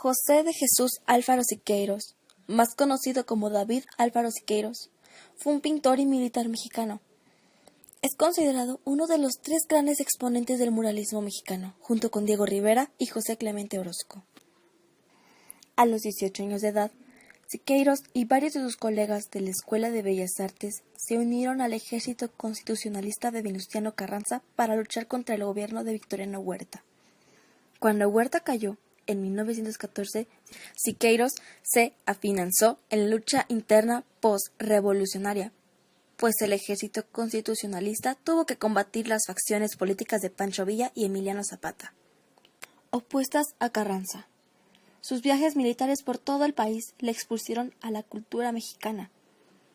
José de Jesús Alfaro Siqueiros, más conocido como David Alfaro Siqueiros, fue un pintor y militar mexicano. Es considerado uno de los tres grandes exponentes del muralismo mexicano, junto con Diego Rivera y José Clemente Orozco. A los 18 años de edad, Siqueiros y varios de sus colegas de la Escuela de Bellas Artes se unieron al ejército constitucionalista de Venustiano Carranza para luchar contra el gobierno de Victoriano Huerta. Cuando Huerta cayó, en 1914, Siqueiros se afianzó en la lucha interna post-revolucionaria, pues el ejército constitucionalista tuvo que combatir las facciones políticas de Pancho Villa y Emiliano Zapata, opuestas a Carranza. Sus viajes militares por todo el país le expusieron a la cultura mexicana.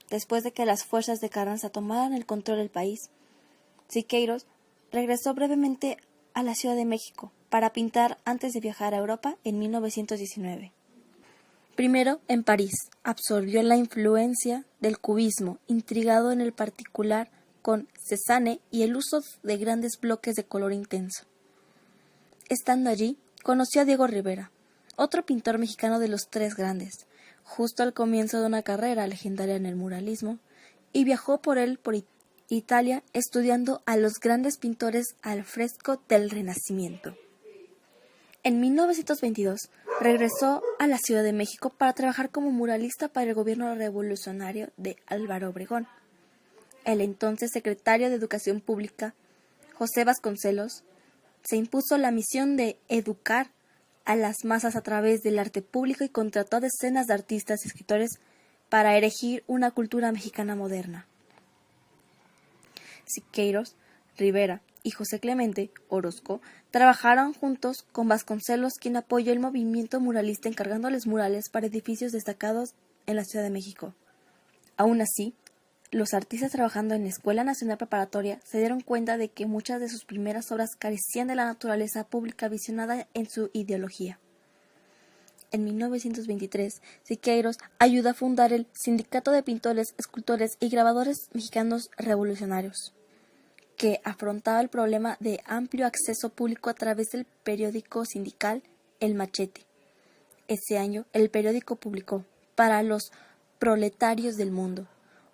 Después de que las fuerzas de Carranza tomaran el control del país, Siqueiros regresó brevemente a la Ciudad de México para pintar antes de viajar a Europa en 1919. Primero, en París, absorbió la influencia del cubismo, intrigado en el particular con Cézanne y el uso de grandes bloques de color intenso. Estando allí, conoció a Diego Rivera, otro pintor mexicano de los tres grandes, justo al comienzo de una carrera legendaria en el muralismo, y viajó por Italia estudiando a los grandes pintores al fresco del Renacimiento. En 1922 regresó a la Ciudad de México para trabajar como muralista para el gobierno revolucionario de Álvaro Obregón. El entonces secretario de Educación Pública, José Vasconcelos, se impuso la misión de educar a las masas a través del arte público y contrató a decenas de artistas y escritores para erigir una cultura mexicana moderna. Siqueiros, Rivera y José Clemente Orozco trabajaron juntos con Vasconcelos, quien apoyó el movimiento muralista encargándoles murales para edificios destacados en la Ciudad de México. Aún así, los artistas trabajando en la Escuela Nacional Preparatoria se dieron cuenta de que muchas de sus primeras obras carecían de la naturaleza pública visionada en su ideología. En 1923, Siqueiros ayudó a fundar el Sindicato de Pintores, Escultores y Grabadores Mexicanos Revolucionarios, que afrontaba el problema de amplio acceso público a través del periódico sindical El Machete. Ese año, el periódico publicó Para los proletarios del mundo,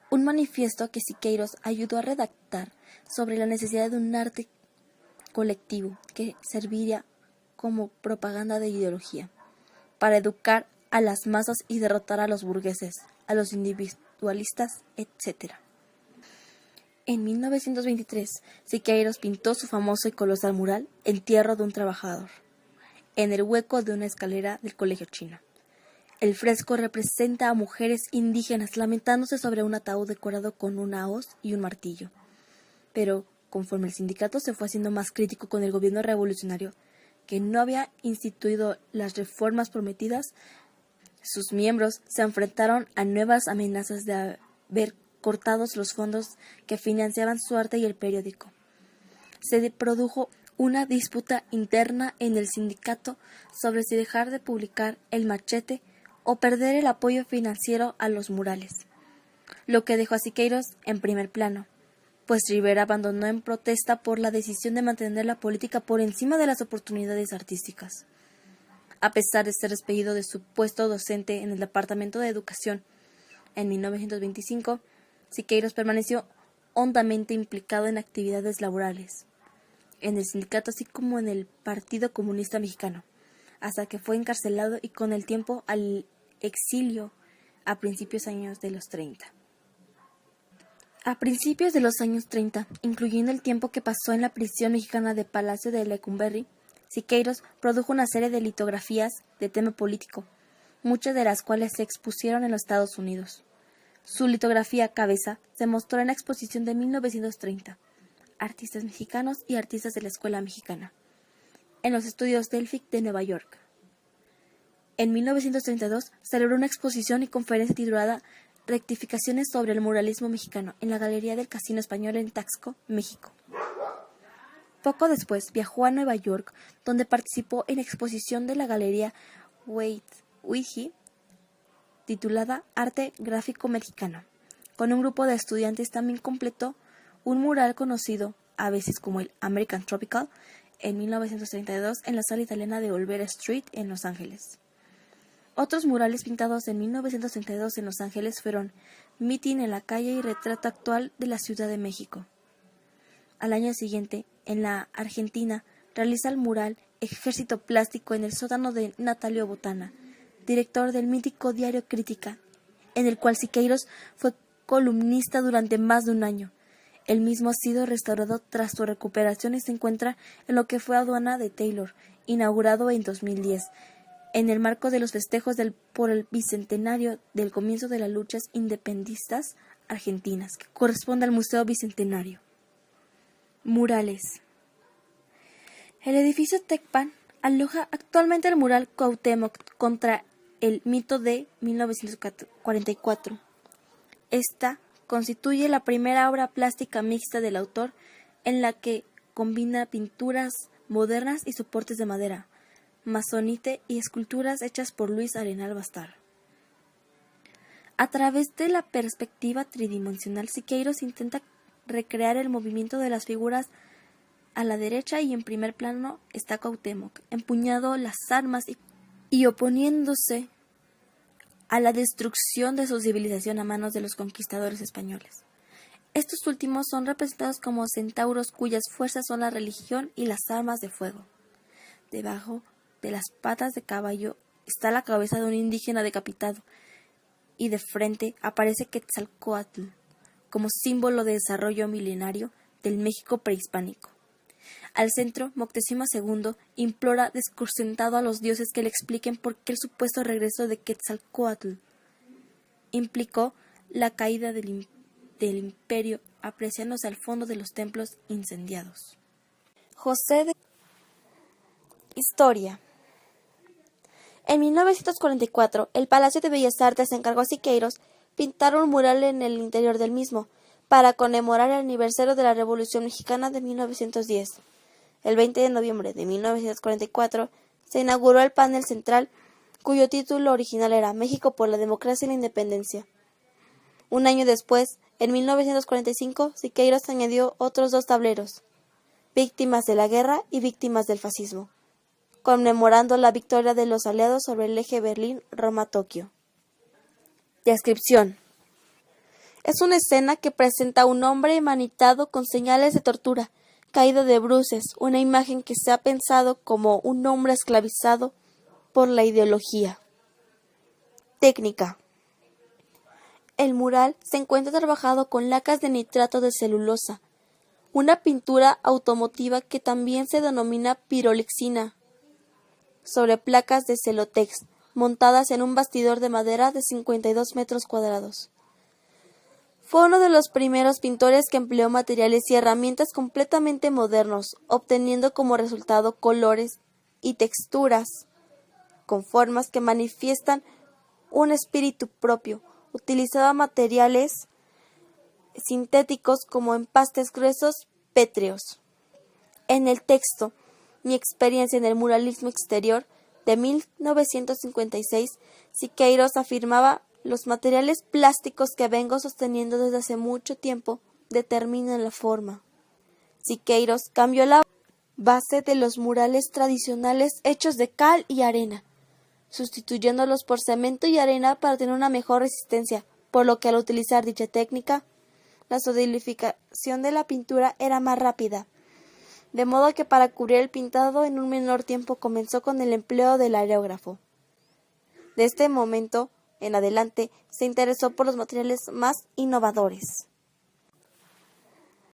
un manifiesto que Siqueiros ayudó a redactar sobre la necesidad de un arte colectivo que serviría como propaganda de ideología, para educar a las masas y derrotar a los burgueses, a los individualistas, etc. En 1923, Siqueiros pintó su famoso y colosal mural Entierro de un trabajador, en el hueco de una escalera del Colegio Chino. El fresco representa a mujeres indígenas lamentándose sobre un ataúd decorado con una hoz y un martillo. Pero, conforme el sindicato se fue haciendo más crítico con el gobierno revolucionario, que no había instituido las reformas prometidas, sus miembros se enfrentaron a nuevas amenazas de haber cortados los fondos que financiaban su arte y el periódico. Se produjo una disputa interna en el sindicato sobre si dejar de publicar El Machete o perder el apoyo financiero a los murales, lo que dejó a Siqueiros en primer plano, pues Rivera abandonó en protesta por la decisión de mantener la política por encima de las oportunidades artísticas. A pesar de ser despedido de su puesto docente en el Departamento de Educación en 1925, Siqueiros permaneció hondamente implicado en actividades laborales, en el sindicato así como en el Partido Comunista Mexicano, hasta que fue encarcelado y con el tiempo al exilio a principios de los 30. A principios de los años 30, incluyendo el tiempo que pasó en la prisión mexicana de Palacio de Lecumberri, Siqueiros produjo una serie de litografías de tema político, muchas de las cuales se expusieron en los Estados Unidos. Su litografía Cabeza se mostró en la exposición de 1930, Artistas Mexicanos y Artistas de la Escuela Mexicana, en los estudios Delphic de Nueva York. En 1932 celebró una exposición y conferencia titulada Rectificaciones sobre el muralismo mexicano en la Galería del Casino Español en Taxco, México. Poco después viajó a Nueva York, donde participó en la exposición de la Galería Wade-Whitney, titulada Arte Gráfico Mexicano. Con un grupo de estudiantes también completó un mural conocido a veces como el American Tropical en 1932 en la sala italiana de Olvera Street en Los Ángeles. Otros murales pintados en 1932 en Los Ángeles fueron Mitin en la calle y Retrato actual de la Ciudad de México. Al año siguiente, en la Argentina, realiza el mural Ejército Plástico en el sótano de Natalio Botana, director del mítico diario Crítica, en el cual Siqueiros fue columnista durante más de un año. El mismo ha sido restaurado tras su recuperación y se encuentra en lo que fue aduana de Taylor, inaugurado en 2010, en el marco de los festejos por el bicentenario del comienzo de las luchas independentistas argentinas, que corresponde al Museo Bicentenario. Murales. El edificio Tecpan aloja actualmente el mural Cuauhtémoc contra el mito de 1944. Esta constituye la primera obra plástica mixta del autor en la que combina pinturas modernas y soportes de madera, masonite y esculturas hechas por Luis Arenal Bastar. A través de la perspectiva tridimensional, Siqueiros intenta recrear el movimiento de las figuras. A la derecha y en primer plano está Cuauhtémoc, empuñando las armas y oponiéndose a la destrucción de su civilización a manos de los conquistadores españoles. Estos últimos son representados como centauros cuyas fuerzas son la religión y las armas de fuego. Debajo de las patas de caballo está la cabeza de un indígena decapitado y de frente aparece Quetzalcóatl como símbolo de desarrollo milenario del México prehispánico. Al centro, Moctezuma II implora desconcertado a los dioses que le expliquen por qué el supuesto regreso de Quetzalcóatl implicó la caída del imperio, apreciándose al fondo de los templos incendiados. José de Historia. En 1944, el Palacio de Bellas Artes encargó a Siqueiros pintar un mural en el interior del mismo, para conmemorar el aniversario de la Revolución Mexicana de 1910. El 20 de noviembre de 1944 se inauguró el panel central, cuyo título original era México por la democracia y la independencia. Un año después, en 1945, Siqueiros añadió otros 2 tableros, Víctimas de la guerra y Víctimas del fascismo, conmemorando la victoria de los aliados sobre el eje Berlín-Roma-Tokio. Descripción. Es una escena que presenta a un hombre manitado con señales de tortura, caído de bruces, una imagen que se ha pensado como un hombre esclavizado por la ideología. Técnica. El mural se encuentra trabajado con lacas de nitrato de celulosa, una pintura automotiva que también se denomina pirolexina, sobre placas de celotex, montadas en un bastidor de madera de 52 metros cuadrados. Fue uno de los primeros pintores que empleó materiales y herramientas completamente modernos, obteniendo como resultado colores y texturas con formas que manifiestan un espíritu propio. Utilizaba materiales sintéticos como empastes gruesos pétreos. En el texto Mi experiencia en el muralismo exterior de 1956, Siqueiros afirmaba: los materiales plásticos que vengo sosteniendo desde hace mucho tiempo determinan la forma. Siqueiros cambió la base de los murales tradicionales hechos de cal y arena, sustituyéndolos por cemento y arena para tener una mejor resistencia, por lo que al utilizar dicha técnica, la solidificación de la pintura era más rápida, de modo que para cubrir el pintado en un menor tiempo comenzó con el empleo del aerógrafo. De este momento en adelante se interesó por los materiales más innovadores.